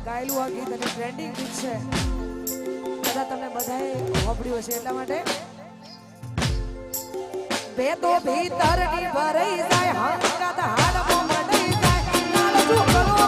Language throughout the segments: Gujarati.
ગાયેલું આ ગીત અને ટ્રેન્ડિંગ ગીત છે બધા તમે બધાએ સાંભળ્યું હશે એટલા માટે બે તો ભીતરની ભરાઈ જાય હંગાત હાડમો મળી જાય લાલ શું કરો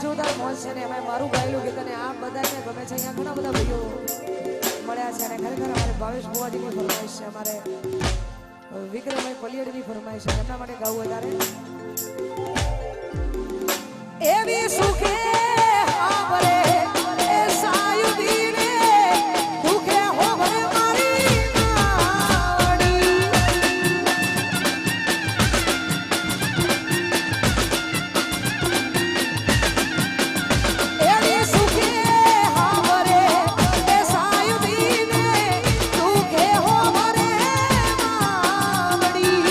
જોરદાર મોજ છે ને એમાં મારું ગાયેલું ગીત અને આ બધાને ગમે છે. અહીંયા ઘણા બધા ભાઈઓ મળ્યા છે અને ખરેખર અમારે ભાવેશ ભુવાજીની ફરમાઈશ છે, અમારે વિક્રમભાઈ પલિયડની ફરમાઈશ છે, એમના માટે ગાવું વધારે એવી સુખે આવરે એ સાયુદીને દુખે હોવરે મારી નાવડી એવી સુખે આવરે એ સાયુદીને દુખે હોવરે માવડી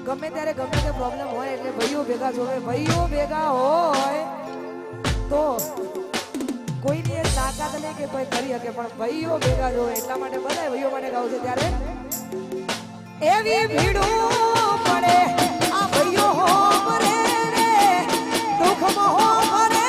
ગમે ત્યારે ગમે તે પ્રોબ્લેમ હોય એટલે ભાઈઓ ભેગા જોવે. ભાઈઓ ભેગા હોય તો કોઈની તાકાત નહીં કે કોઈ કરી શકે, પણ ભાઈઓ ભેગા જોવે એટલા માટે બધા ભાઈઓ માટે ગાવું છે. ત્યારે એવી ભીડું પડે આ ભાઈઓ હો મરે રે દુઃખમાં હો મરે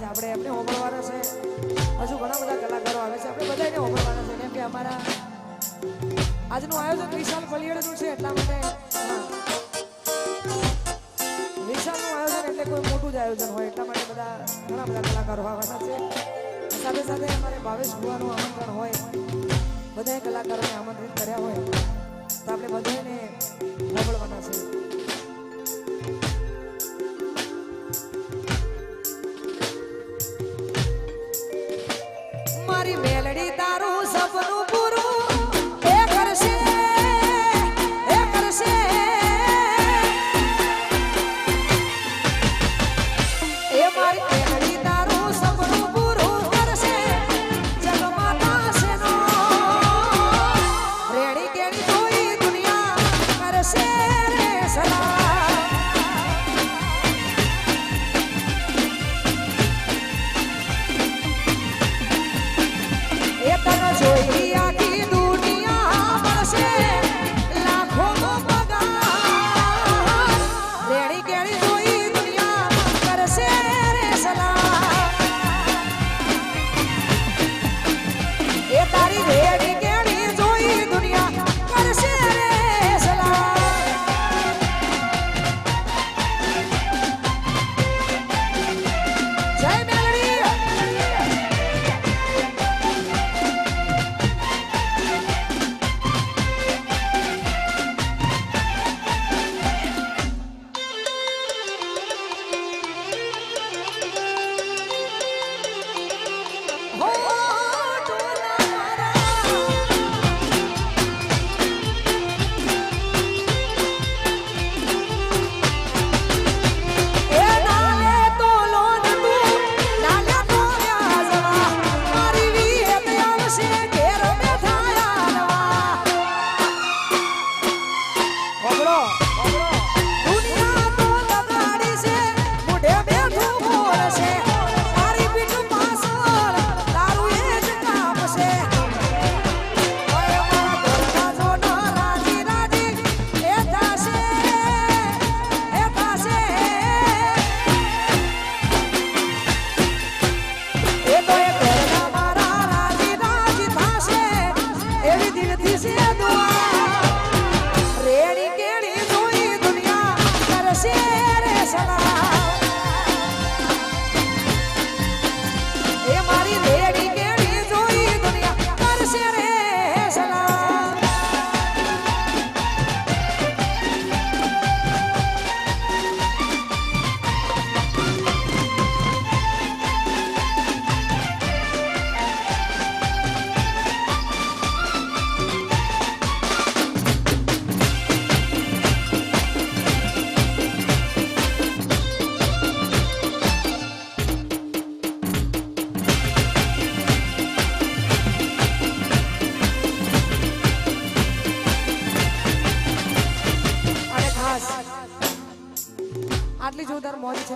આપણે એમને હોમળવાના છે. હજુ ઘણા બધા કલાકારો આવે છે, આપણે બધાને હોમળવાના છે. કેમ કે અમારા આજનું આયોજન વિશાલ પલિયડનું છે એટલા માટે વિશાલનું આયોજન એટલે કોઈ મોટું જ આયોજન હોય એટલા માટે બધા ઘણા બધા કલાકારો આવવાના છે. સાથે સાથે અમારે ભાવેશ ભુવાનું આમંત્રણ હોય, બધાએ કલાકારોને આમંત્રિત કર્યા હોય તો આપણે બધાને હોમળવાના છે. મારી મેલડી તારું સપનું પૂરું એ કરશે એ મારી મેલડી તારું સપનું પૂરું કરશે. જગમાં થશે નો રેડી કેડી જોઈ દુનિયા કરશે રે સલામ. એ તને જોઈ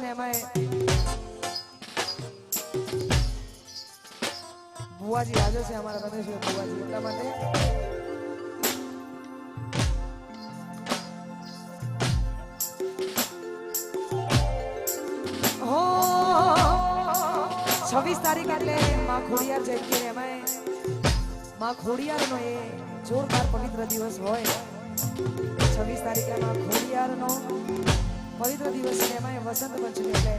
ને એમાં બુવાજી હાજર છે અમારા રમેશભાઈ બુવાજી એટલા માટે હો 26 તારીખ એટલે માં ખોડિયાર જયંતિ ને એમાં માં ખોડિયારનો એ જોરદાર પવિત્ર દિવસ હોય 26 તારીખે માં ખોડિયારનો પવિત્ર દિવસ છે એમાં વસંત પંચમી એટલે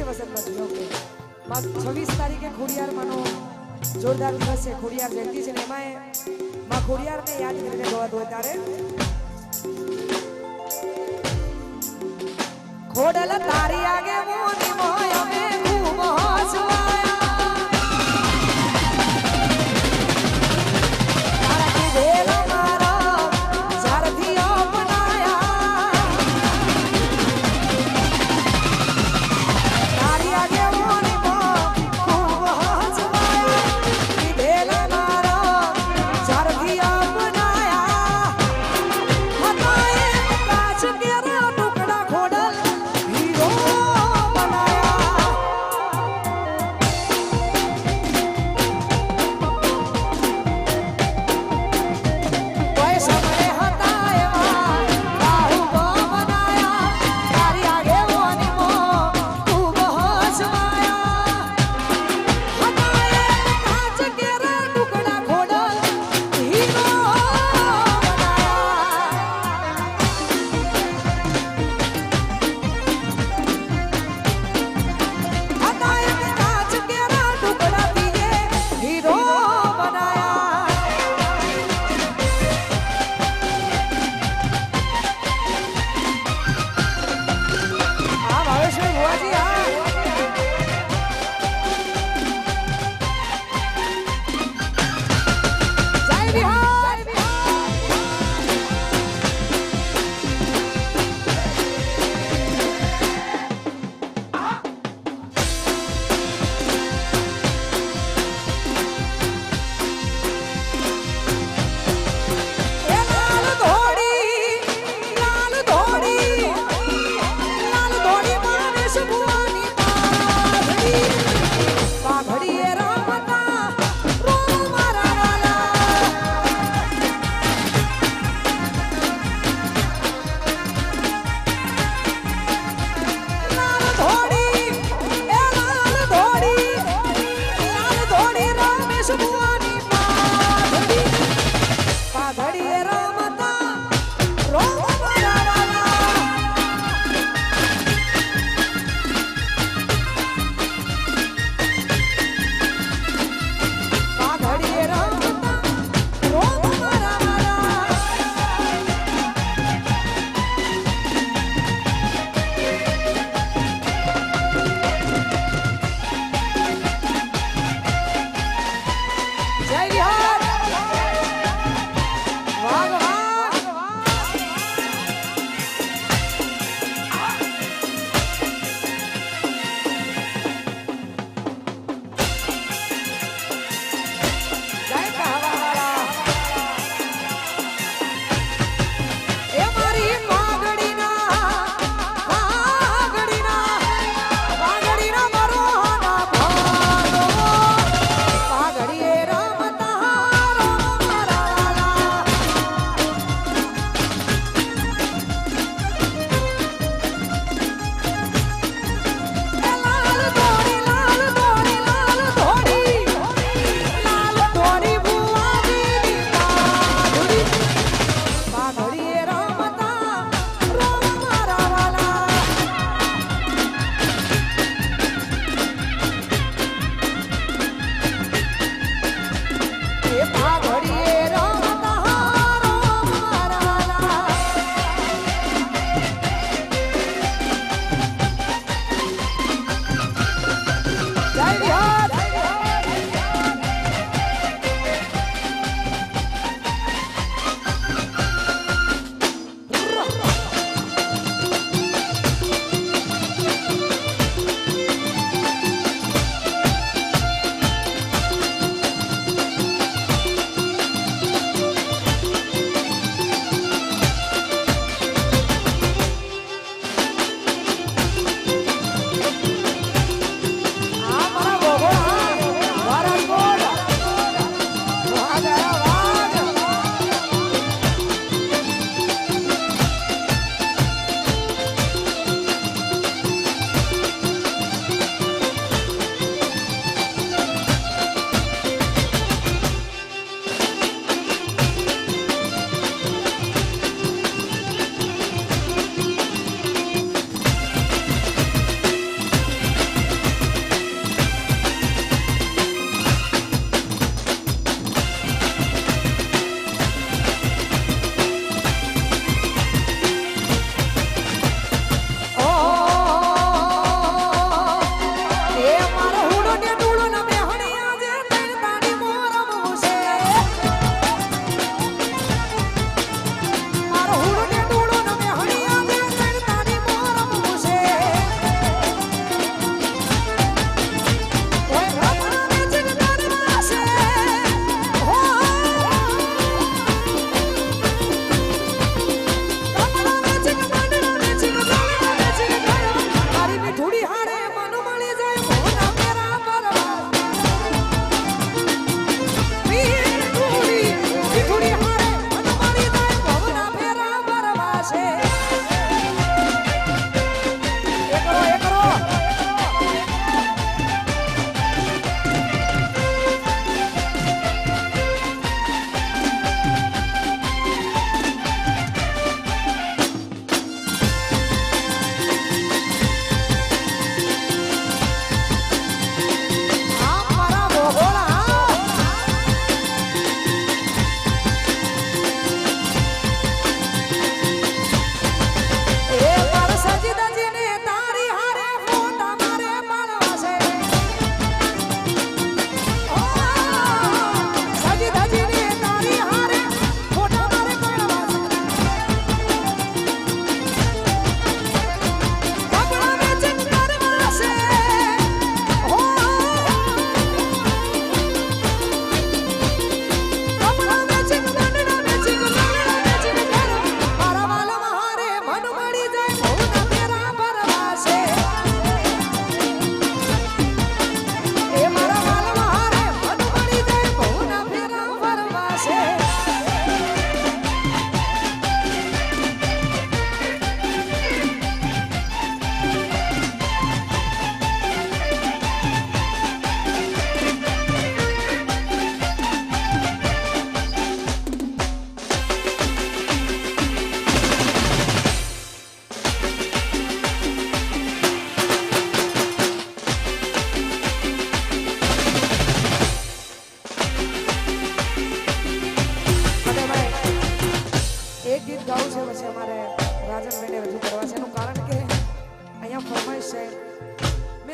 વસંત પંચમી ઓકે 26 તારીખે ખોડિયારમાંનો જોરદાર દિવસ છે ખોડિયાર જયંતિ છે ને એમાં માં ખોડિયારને યાદ કરીને ગવાતું હોય ત્યારે ખોડલ તારી આગે મોની મોય અમે ખૂબ હસવાયા તારા કીધેલા મારા ઝારથી અપનાયા તારી આગે મોની મોય ખૂબ હસવાયા કીધેલા મારા ઝારથી અપનાયા હતાએ કાચ કેરા ટુકડા ખોડલ હીરો બનાયા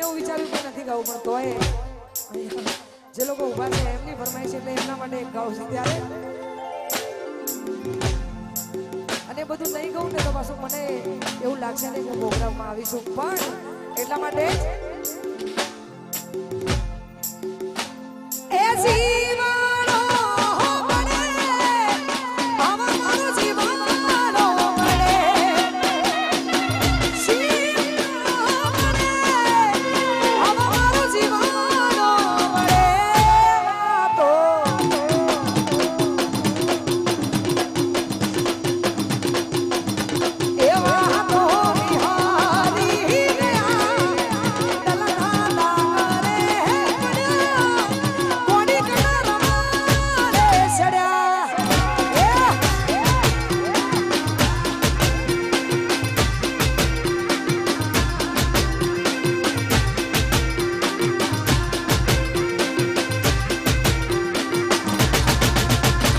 એવું વિચાર્યું કે નથી ગાવું પણ તોય અહીંયા જે લોકો ઊભા છે એમની ફરમાઈશ એટલે એમના માટે એક ગાઉં છું ત્યારે અને બધું નહીં ગાઉં ને તો પાછું મને એવું લાગશે ને હું પ્રોગ્રામમાં આવીશું પણ એટલા માટે એ જીવાણો મળે આવા મારો જીવાણો મળે જીવાણો મળે આવા મારો જીવાણો મળે તો એવા તો બિહારી ગયા દલના દારે કોડી કરારે સડ્યા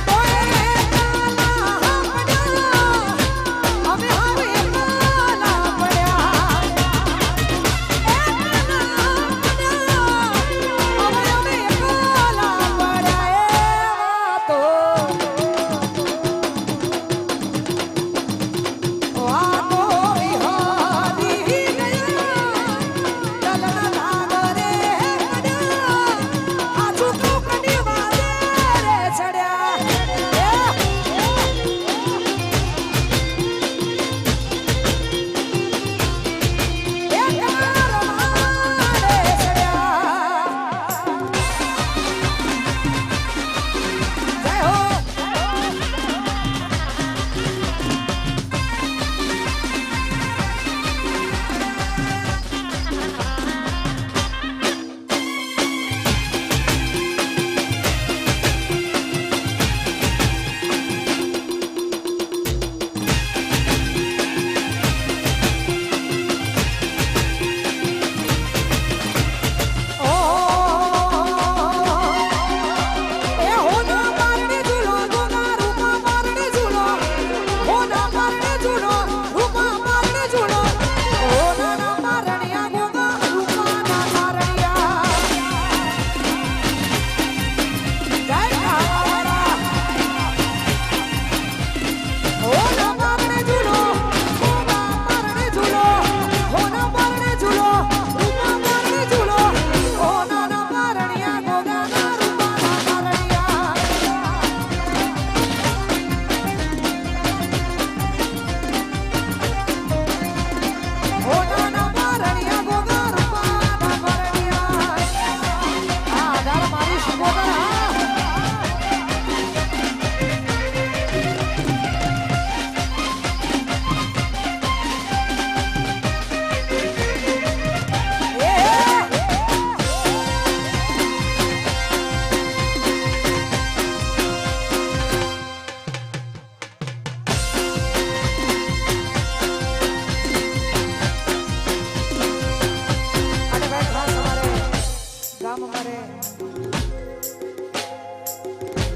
અમે હવે કાલા પડ્યા અમે કાલા પડ્યા તો વાતો વિહારી ગયા દલના દારે પડ્યા આજુ કોકડી વારે ચડ્યા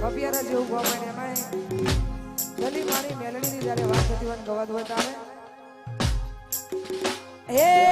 અભિયારા જેવું ગવાય એમાં ગલી મારી મેલડીની જ્યારે વાત થતી હોય ગવાદ બતાવે હે